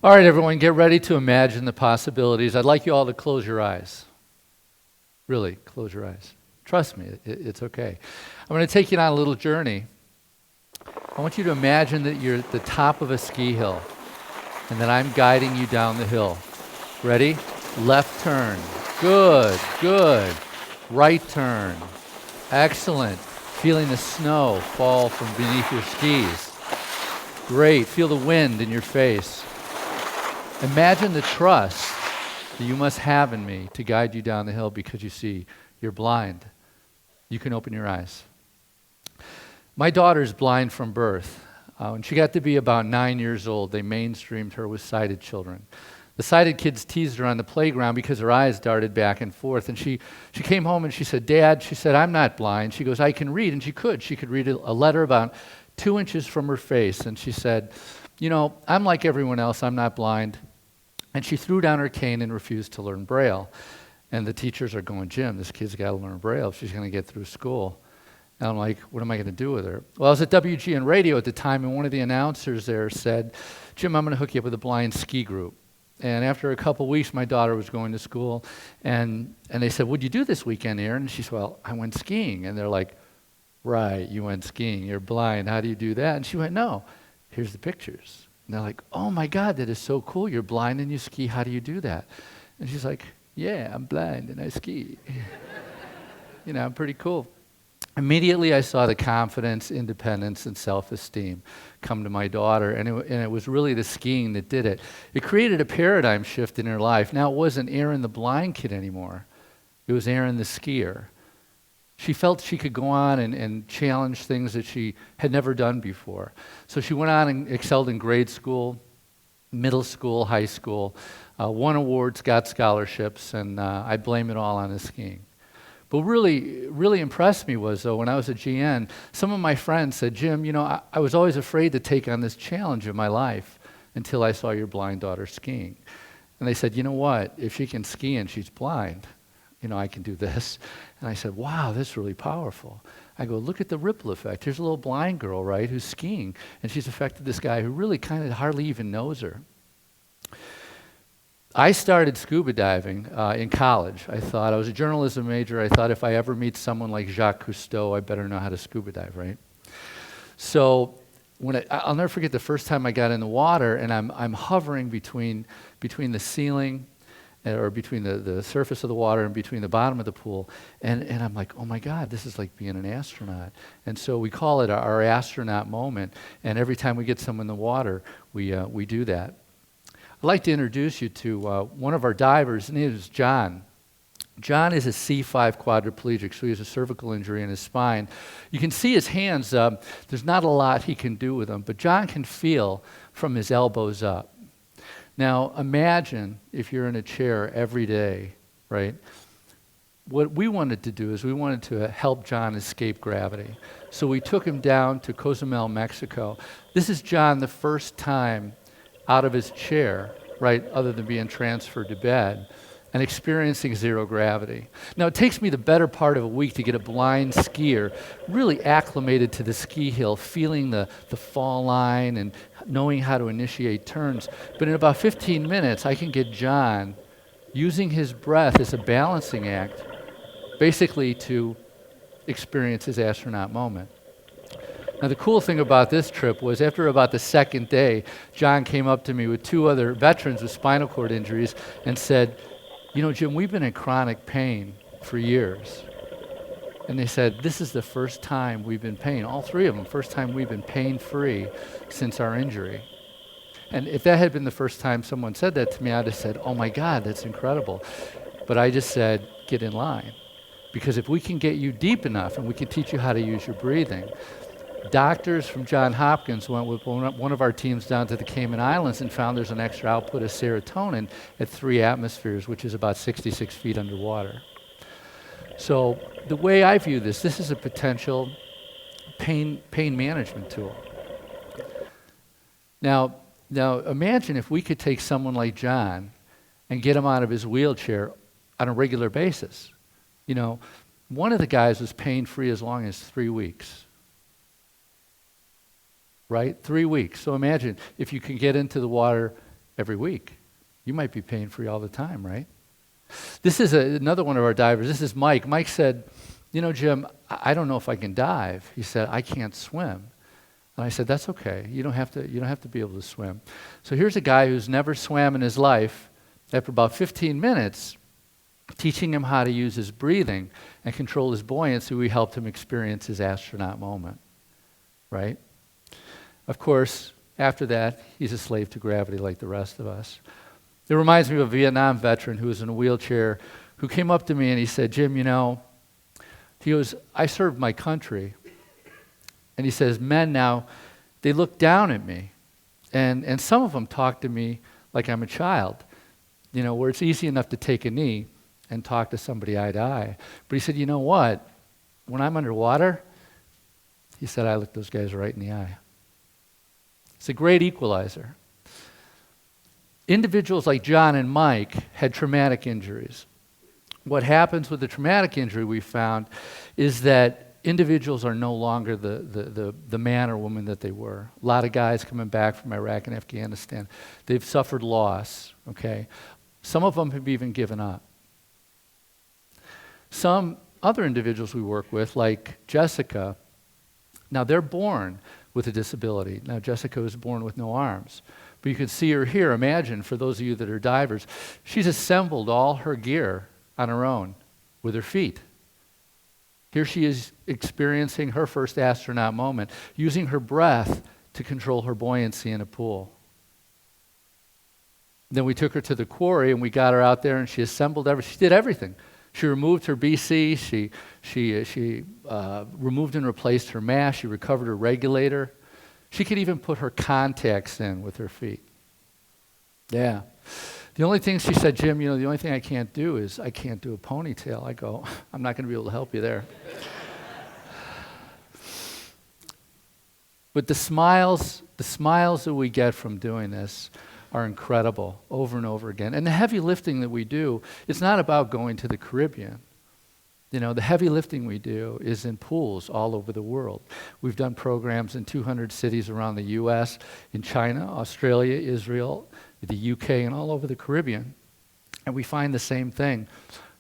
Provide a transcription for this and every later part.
All right, everyone, get ready to imagine the possibilities. I'd like you all to close your eyes. Really, close your eyes. Trust me, it's okay. I'm going to take you on a little journey. I want you to imagine that you're at the top of a ski hill and that I'm guiding you down the hill. Ready? Left turn. Good, good. Right turn. Excellent. Feeling the snow fall from beneath your skis. Great. Feel the wind in your face. Imagine the trust that you must have in me to guide you down the hill because you see, you're blind. You can open your eyes. My daughter's blind from birth. When she got to be about 9 years old, they mainstreamed her with sighted children. The sighted kids teased her on the playground because her eyes darted back and forth. And she came home and she said, "Dad," she said, "I'm not blind." She goes, "I can read." And she could. She could read a letter about 2 inches from her face. And she said, "You know, I'm like everyone else. I'm not blind." And she threw down her cane and refused to learn Braille. And the teachers are going, "Jim, this kid's got to learn Braille if she's going to get through school." And I'm like, what am I going to do with her? Well, I was at WGN Radio at the time, and one of the announcers there said, "Jim, I'm going to hook you up with a blind ski group." And after a couple weeks, my daughter was going to school, and they said, "What'd you do this weekend, Aaron?" And she said, "Well, I went skiing." And they're like, "Right, you went skiing. You're blind. How do you do that?" And she went, "No, here's the pictures." And they're like, "Oh my God, that is so cool. You're blind and you ski. How do you do that?" And she's like, "Yeah, I'm blind and I ski." You know, I'm pretty cool. Immediately I saw the confidence, independence, and self-esteem come to my daughter, and it was really the skiing that did it. It created a paradigm shift in her life. Now it wasn't Aaron the blind kid anymore. It was Aaron the skier. She felt she could go on and challenge things that she had never done before. So she went on and excelled in grade school, middle school, high school, won awards, got scholarships, and I blame it all on the skiing. But really impressed me was, though, when I was at GN, some of my friends said, "Jim, you know, I was always afraid to take on this challenge of my life until I saw your blind daughter skiing." And they said, "You know what? If she can ski and she's blind, you know, I can do this." And I said, "Wow, that's really powerful." I go, "Look at the ripple effect. Here's a little blind girl, right, who's skiing, and she's affected this guy who really kind of hardly even knows her." I started scuba diving in college. I thought, I was a journalism major. I thought if I ever meet someone like Jacques Cousteau, I better know how to scuba dive, right? So I'll never forget the first time I got in the water, and I'm hovering between the ceiling, or between the surface of the water and between the bottom of the pool, and I'm like, oh my God, this is like being an astronaut. And so we call it our astronaut moment, and every time we get someone in the water, we do that. I'd like to introduce you to one of our divers. His name is John. John is a C5 quadriplegic, so he has a cervical injury in his spine. You can see his hands. There's not a lot he can do with them, but John can feel from his elbows up. Now, imagine if you're in a chair every day, right? What we wanted to do is we wanted to help John escape gravity. So we took him down to Cozumel, Mexico. This is John the first time out of his chair, right, other than being transferred to bed, and experiencing zero gravity. Now, it takes me the better part of a week to get a blind skier really acclimated to the ski hill, feeling the fall line and knowing how to initiate turns. But in about 15 minutes, I can get John using his breath as a balancing act, basically to experience his astronaut moment. Now, the cool thing about this trip was after about the second day, John came up to me with 2 other veterans with spinal cord injuries and said, "You know, Jim, we've been in chronic pain for years." And they said, "This is the first time we've been in pain." All 3 of them, first time we've been pain-free since our injury. And if that had been the first time someone said that to me, I'd have said, "Oh my God, that's incredible." But I just said, get in line. Because if we can get you deep enough and we can teach you how to use your breathing. Doctors from Johns Hopkins went with one of our teams down to the Cayman Islands and found there's an extra output of serotonin at 3 atmospheres, which is about 66 feet underwater. So the way I view this is a potential pain management tool. Now imagine if we could take someone like John and get him out of his wheelchair on a regular basis. You know, one of the guys was pain-free as long as 3 weeks. Right? 3 weeks. So imagine if you can get into the water every week. You might be pain-free all the time, right? This is another one of our divers. This is Mike. Mike said, you know, Jim, I don't know if I can dive. He said, I can't swim. And I said, that's okay. You don't have to be able to swim. So here's a guy who's never swam in his life. After about 15 minutes, teaching him how to use his breathing and control his buoyancy, we helped him experience his astronaut moment, right? Of course, after that, he's a slave to gravity like the rest of us. It reminds me of a Vietnam veteran who was in a wheelchair who came up to me and he said, Jim, you know, he goes, I served my country. And he says, men now, they look down at me. And some of them talk to me like I'm a child, you know, where it's easy enough to take a knee and talk to somebody eye to eye. But he said, you know what? When I'm underwater, he said, I look those guys right in the eye. It's a great equalizer. Individuals like John and Mike had traumatic injuries. What happens with the traumatic injury we found is that individuals are no longer the man or woman that they were. A lot of guys coming back from Iraq and Afghanistan, they've suffered loss, okay? Some of them have even given up. Some other individuals we work with, like Jessica, now they're born with a disability. Now Jessica was born with no arms. But you can see her here. Imagine, for those of you that are divers, she's assembled all her gear on her own with her feet. Here she is experiencing her first astronaut moment, using her breath to control her buoyancy in a pool. Then we took her to the quarry and we got her out there and she assembled everything. She did everything. She removed her BC, she removed and replaced her mask, she recovered her regulator. She could even put her contacts in with her feet. Yeah. The only thing she said, Jim, you know, the only thing I can't do is I can't do a ponytail. I go, I'm not going to be able to help you there. But the smiles that we get from doing this are incredible over and over again. And the heavy lifting that we do, it's not about going to the Caribbean. You know, the heavy lifting we do is in pools all over the world. We've done programs in 200 cities around the U.S., in China, Australia, Israel, the UK, and all over the Caribbean. And we find the same thing.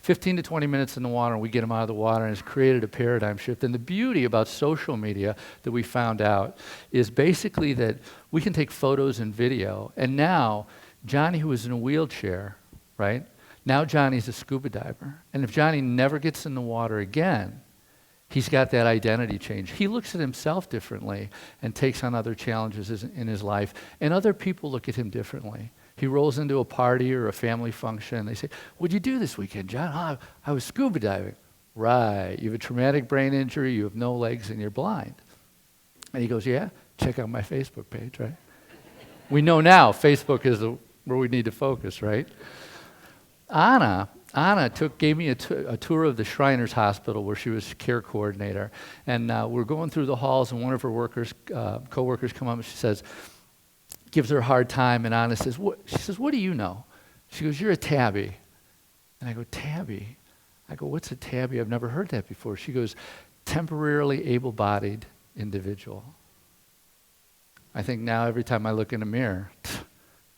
15 to 20 minutes in the water, and we get them out of the water, and it's created a paradigm shift. And the beauty about social media that we found out is basically that we can take photos and video. And now, Johnny, who was in a wheelchair, right? Now Johnny's a scuba diver. And if Johnny never gets in the water again, he's got that identity change. He looks at himself differently and takes on other challenges in his life. And other people look at him differently. He rolls into a party or a family function. They say, what'd you do this weekend, John? Oh, I was scuba diving. Right. You have a traumatic brain injury, you have no legs, and you're blind. And he goes, yeah, check out my Facebook page, right? We know now Facebook is where we need to focus, right? Anna gave me a tour of the Shriners Hospital where she was care coordinator. And we're going through the halls, and one of her co-workers come up and she says, gives her a hard time, and Anna says, what do you know? She goes, you're a tabby. And I go, tabby? I go, what's a tabby? I've never heard that before. She goes, temporarily able-bodied individual. I think now every time I look in a mirror,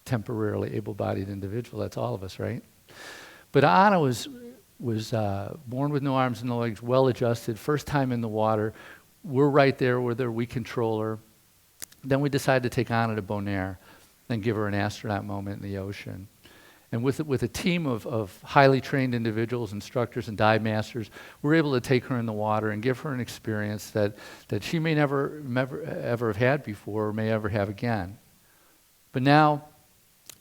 temporarily able-bodied individual, that's all of us, right? But Anna was born with no arms and no legs, well-adjusted, first time in the water. We're right there with her, we control her. Then we decided to take Anna to Bonaire and give her an astronaut moment in the ocean. And with a team of highly trained individuals, instructors, and dive masters, we're able to take her in the water and give her an experience that she may never ever have had before or may ever have again. But now,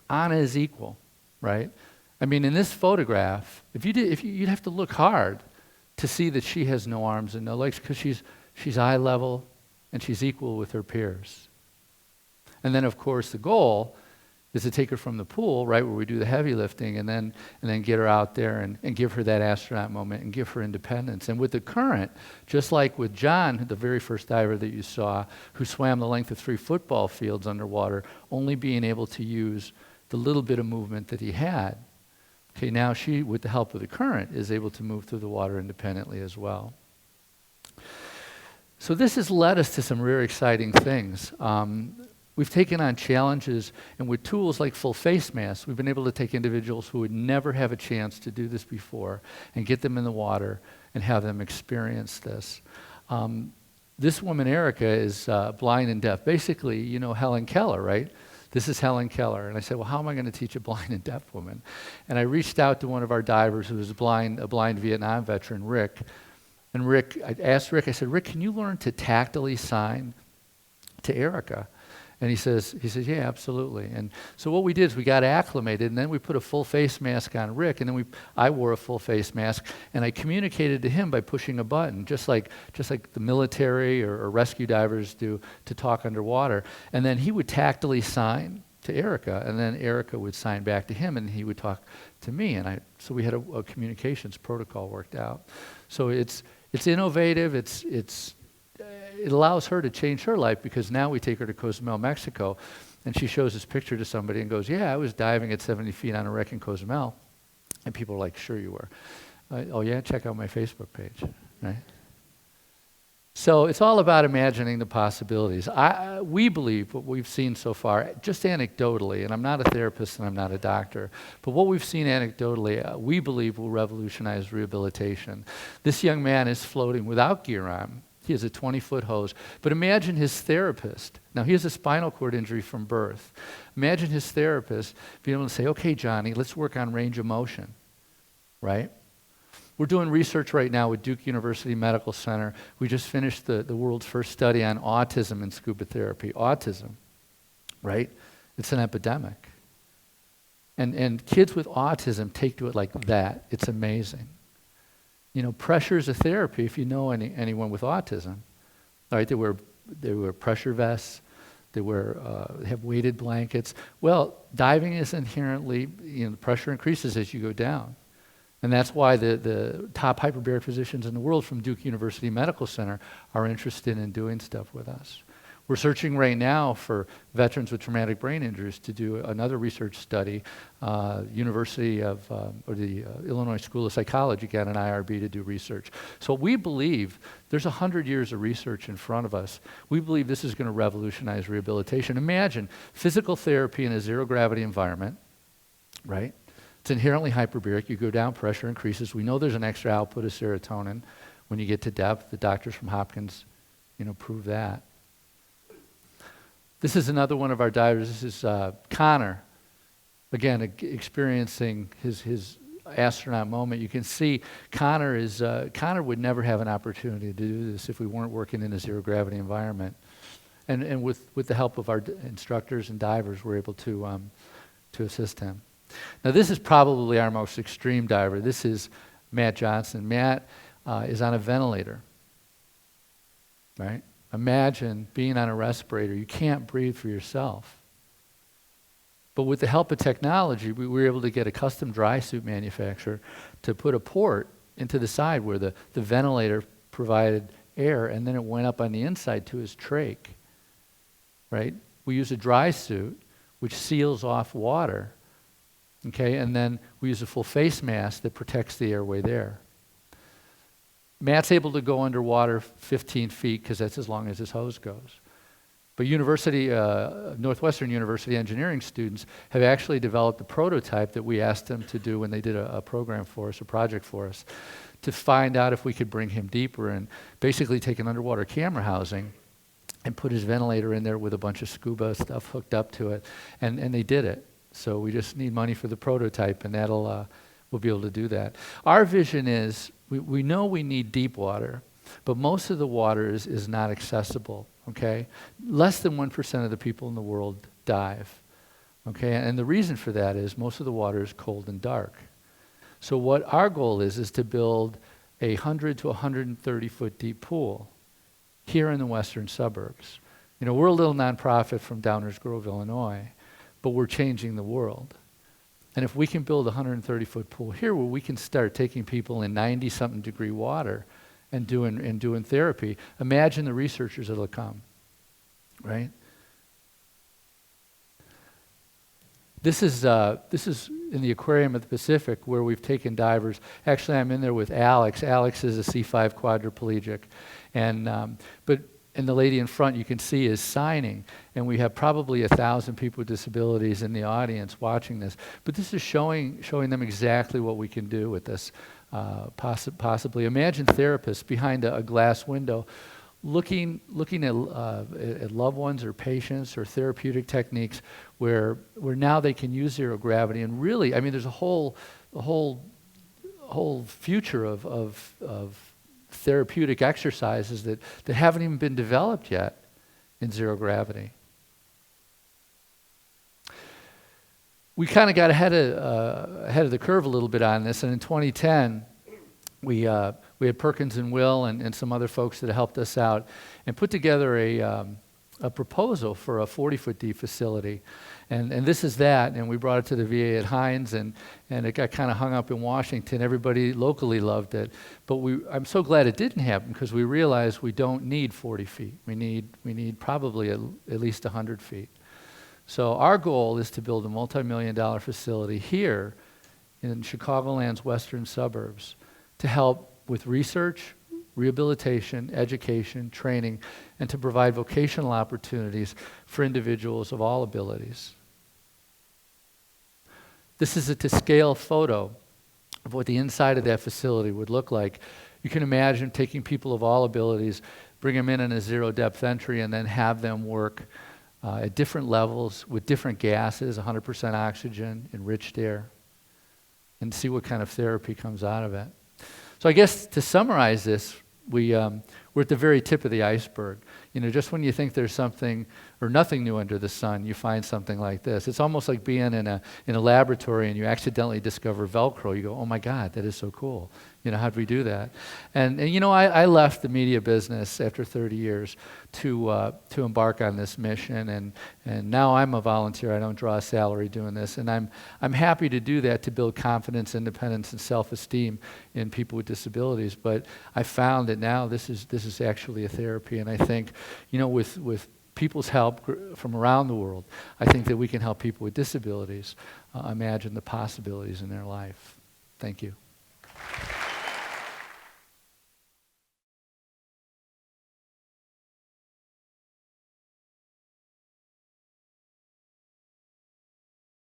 Anna is equal, right? I mean, in this photograph, you'd have to look hard to see that she has no arms and no legs because she's eye level and she's equal with her peers. And then, of course, the goal is to take her from the pool, right, where we do the heavy lifting, and then get her out there and give her that astronaut moment and give her independence. And with the current, just like with John, the very first diver that you saw, who swam the length of 3 football fields underwater, only being able to use the little bit of movement that he had. Okay, now she, with the help of the current, is able to move through the water independently as well. So this has led us to some very exciting things. We've taken on challenges, and with tools like full face masks, we've been able to take individuals who would never have a chance to do this before and get them in the water and have them experience this. This woman, Erica, is blind and deaf. Basically, you know Helen Keller, right? This is Helen Keller. And I said, well, how am I going to teach a blind and deaf woman? And I reached out to one of our divers who was a blind Vietnam veteran, Rick. And I asked Rick, I said, Rick, can you learn to tactily sign to Erica? And he says, yeah, absolutely. And so what we did is we got acclimated, and then we put a full face mask on Rick, and then I wore a full face mask, and I communicated to him by pushing a button, just like the military or rescue divers do to talk underwater. And then he would tactily sign to Erica, and then Erica would sign back to him, and he would talk to me. And so we had a communications protocol worked out. So it's innovative. It allows her to change her life, because now we take her to Cozumel, Mexico, and she shows this picture to somebody and goes, yeah, I was diving at 70 feet on a wreck in Cozumel. And people are like, sure you were. Oh yeah, check out my Facebook page, right? So it's all about imagining the possibilities. We believe what we've seen so far, just anecdotally, and I'm not a therapist and I'm not a doctor, but what we've seen anecdotally, we believe will revolutionize rehabilitation. This young man is floating without gear on. He has a 20-foot hose. But imagine his therapist. Now, he has a spinal cord injury from birth. Imagine his therapist being able to say, okay, Johnny, let's work on range of motion, right? We're doing research right now with Duke University Medical Center. We just finished the world's first study on autism and scuba therapy. Autism, right? It's an epidemic. And kids with autism take to it like that. It's amazing. You know, pressure is a therapy if you know anyone with autism. All right, they wear pressure vests, they have weighted blankets. Well, diving is inherently, the pressure increases as you go down. And that's why the top hyperbaric physicians in the world from Duke University Medical Center are interested in doing stuff with us. We're searching right now for veterans with traumatic brain injuries to do another research study. University of, or the Illinois School of Psychology got an IRB to do research. So we believe there's 100 years of research in front of us. We believe this is going to revolutionize rehabilitation. Imagine physical therapy in a zero-gravity environment, right? It's inherently hyperbaric. You go down, pressure increases. We know there's an extra output of serotonin when you get to depth. The doctors from Hopkins, prove that. This is another one of our divers. This is Connor, again, experiencing his astronaut moment. You can see Connor would never have an opportunity to do this if we weren't working in a zero-gravity environment. And with the help of our instructors and divers, we're able to assist him. Now, this is probably our most extreme diver. This is Matt Johnson. Matt is on a ventilator, right? Imagine being on a respirator. You can't breathe for yourself. But with the help of technology, we were able to get a custom dry suit manufacturer to put a port into the side where the ventilator provided air, and then it went up on the inside to his trach, right? We use a dry suit, which seals off water, okay? And then we use a full face mask that protects the airway there. Matt's able to go underwater 15 feet because that's as long as his hose goes. But Northwestern University engineering students have actually developed a prototype that we asked them to do when they did a program for us, a project for us, to find out if we could bring him deeper and basically take an underwater camera housing and put his ventilator in there with a bunch of scuba stuff hooked up to it. And they did it. So we just need money for the prototype, and we'll be able to do that. Our vision is, we know we need deep water, but most of the water is not accessible, okay? Less than 1% of the people in the world dive, okay? And the reason for that is most of the water is cold and dark. So what our goal is to build a 100 to 130 foot deep pool here in the western suburbs. We're a little nonprofit from Downers Grove, Illinois, but we're changing the world. And if we can build a 130-foot pool here where we can start taking people in 90-something degree water and doing therapy, imagine the researchers that'll come, right? This is in the aquarium of the Pacific where we've taken divers. Actually, I'm in there with Alex. Alex is a C5 quadriplegic, but and the lady in front you can see is signing, and we have probably 1,000 people with disabilities in the audience watching this. But this is showing them exactly what we can do with this. Possibly, imagine therapists behind a glass window, looking at loved ones or patients or therapeutic techniques where now they can use zero gravity. And really, I mean, there's a whole future of therapeutic exercises that haven't even been developed yet in zero gravity. We kind of got ahead of the curve a little bit on this, and in 2010, we had Perkins and Will and some other folks that helped us out and put together a proposal for a 40-foot deep facility. And this is that, and we brought it to the VA at Hines, and it got kind of hung up in Washington. Everybody locally loved it. But I'm so glad it didn't happen, because we realized we don't need 40 feet. We need probably at least 100 feet. So our goal is to build a multi-million-dollar facility here in Chicagoland's western suburbs to help with research, rehabilitation, education, training, and to provide vocational opportunities for individuals of all abilities. This is a to-scale photo of what the inside of that facility would look like. You can imagine taking people of all abilities, bring them in a zero-depth entry, and then have them work at different levels with different gases, 100% oxygen, enriched air, and see what kind of therapy comes out of it. So I guess to summarize this, we're at the very tip of the iceberg. You know, just when you think there's something or nothing new under the sun, you find something like this. It's almost like being in a laboratory and you accidentally discover Velcro. You go, oh my God, that is so cool. You know, how'd we do that? And you know, I left the media business after 30 years to embark on this mission, and now I'm a volunteer. I don't draw a salary doing this, and I'm happy to do that to build confidence, independence, and self-esteem in people with disabilities. But I found that now this is actually a therapy, and I think, you know, with people's help from around the world, I think that we can help people with disabilities imagine the possibilities in their life. Thank you.